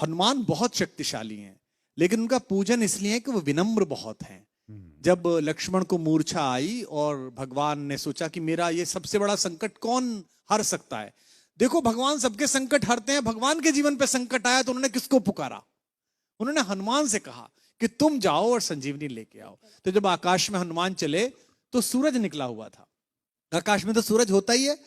हनुमान बहुत शक्तिशाली हैं, लेकिन उनका पूजन इसलिए है कि वो विनम्र बहुत हैं। जब लक्ष्मण को मूर्छा आई और भगवान ने सोचा कि मेरा ये सबसे बड़ा संकट कौन हर सकता है, देखो भगवान सबके संकट हरते हैं, भगवान के जीवन पे संकट आया तो उन्होंने किसको पुकारा? उन्होंने हनुमान से कहा कि तुम जाओ और संजीवनी लेके आओ। तो जब आकाश में हनुमान चले तो सूरज निकला हुआ था। आकाश में तो सूरज होता ही है,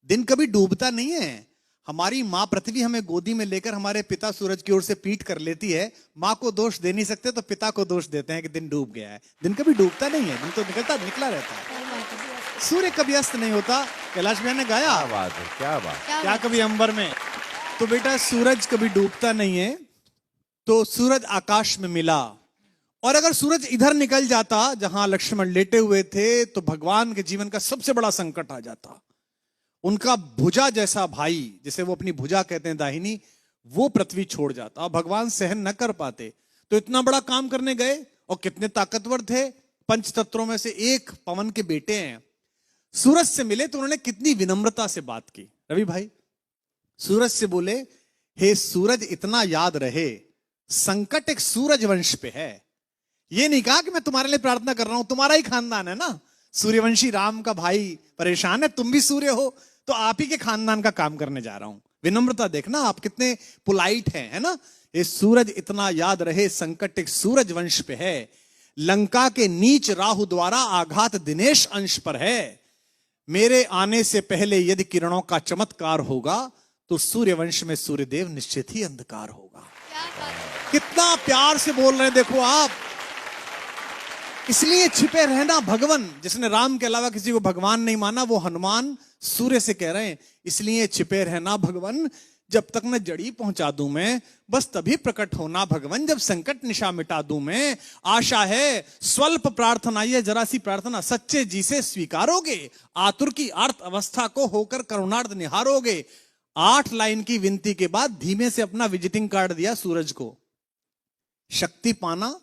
दिन कभी डूबता नहीं है। हमारी माँ पृथ्वी हमें गोदी में लेकर हमारे पिता सूरज की ओर से पीठ कर लेती है। माँ को दोष दे नहीं सकते तो पिता को दोष देते हैं कि दिन डूब गया है। दिन कभी डूबता नहीं है, दिन तो निकला रहता है। सूर्य कभी अस्त नहीं होता। कैलाश भैया ने गाया, क्या बात है, क्या बात, क्या कभी अंबर में। तो बेटा सूरज कभी डूबता नहीं है। तो सूरज आकाश में मिला, और अगर सूरज इधर निकल जाता जहां लक्ष्मण लेटे हुए थे तो भगवान के जीवन का सबसे बड़ा संकट आ जाता। उनका भुजा जैसा भाई, जिसे वो अपनी भुजा कहते हैं दाहिनी, वो पृथ्वी छोड़ जाता और भगवान सहन न कर पाते। तो इतना बड़ा काम करने गए और कितने ताकतवर थे, पंच तत्वों में से एक पवन के बेटे हैं। सूरज से मिले तो उन्होंने कितनी विनम्रता से बात की। रवि भाई, सूरज से बोले, हे सूरज इतना याद रहे, संकट एक सूरज वंश पे है। ये नहीं कहा कि मैं तुम्हारे लिए प्रार्थना कर रहा हूं, तुम्हारा ही खानदान है ना, सूर्यवंशी राम का भाई परेशान है, तुम भी सूर्य हो, तो आप ही के खानदान का काम करने जा रहा हूं। विनम्रता देखना आप कितने पोलाइट हैं, है ना। ये सूरज इतना याद रहे, संकट एक सूरज वंश पे है, लंका के नीच राहु द्वारा आघात दिनेश अंश पर है। मेरे आने से पहले यदि किरणों का चमत्कार होगा तो सूर्यवंश में सूर्यदेव निश्चित ही अंधकार होगा। कितना प्यार से बोल रहे हैं देखो आप। इसलिए छिपे रहना भगवान, जिसने राम के अलावा किसी को भगवान नहीं माना, वो हनुमान सूर्य से कह रहे हैं, इसलिए छिपे रहना भगवान, जब तक न जड़ी पहुंचा दूं मैं, बस तभी प्रकट होना भगवान, जब संकट निशा मिटा दूं मैं। आशा है स्वल्प प्रार्थना, ये जरा सी प्रार्थना सच्चे जी से स्वीकारोगे, आतुर की अर्थ अवस्था को होकर करुणार्थ निहारोगे। 8 लाइन की विनती के बाद धीमे से अपना विजिटिंग कार्ड दिया सूरज को। शक्ति पाना,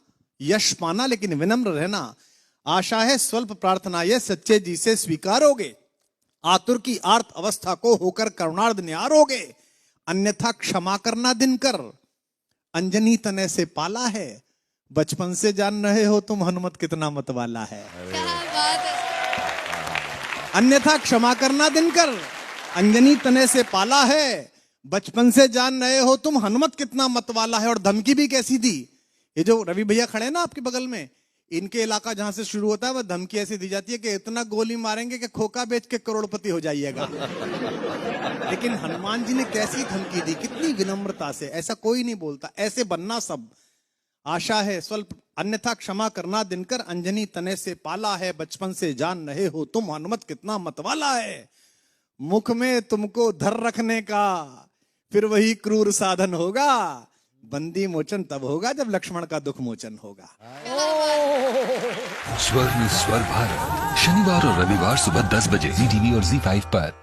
यश पाना, लेकिन विनम्र रहना। आशा है स्वल्प प्रार्थना ये सच्चे जी से स्वीकारोगे, आतुर की आर्त अवस्था को होकर करुणार्थ निहारोगे। अन्यथा क्षमा करना दिनकर, अंजनी तने से पाला है, बचपन से जान रहे हो तुम हनुमत कितना मतवाला है। अन्यथा क्षमा करना दिनकर, अंजनी तने से पाला है, बचपन से जान रहे हो तुम हनुमत कितना मतवाला है। और धमकी भी कैसी दी। ये जो रवि भैया खड़े हैं ना आपके बगल में, इनके इलाका जहां से शुरू होता है वह धमकी ऐसी दी जाती है कि इतना गोली मारेंगे कि खोखा बेच के करोड़पति हो जाइएगा। लेकिन हनुमान जी ने कैसी धमकी दी, कितनी विनम्रता से। ऐसा कोई नहीं बोलता, ऐसे बनना सब। आशा है स्वल्प, अन्यथा क्षमा करना दिनकर, अंजनी तने से पाला है, बचपन से जान रहे हो तुम हनुमत कितना मतवाला है। मुख में तुमको धर रखने का फिर वही क्रूर साधन होगा, बंदी मोचन तब होगा जब लक्ष्मण का दुख मोचन होगा। स्वर में स्वर भारत, शनिवार और रविवार सुबह 10 बजे ZTV और ZEE5 पर।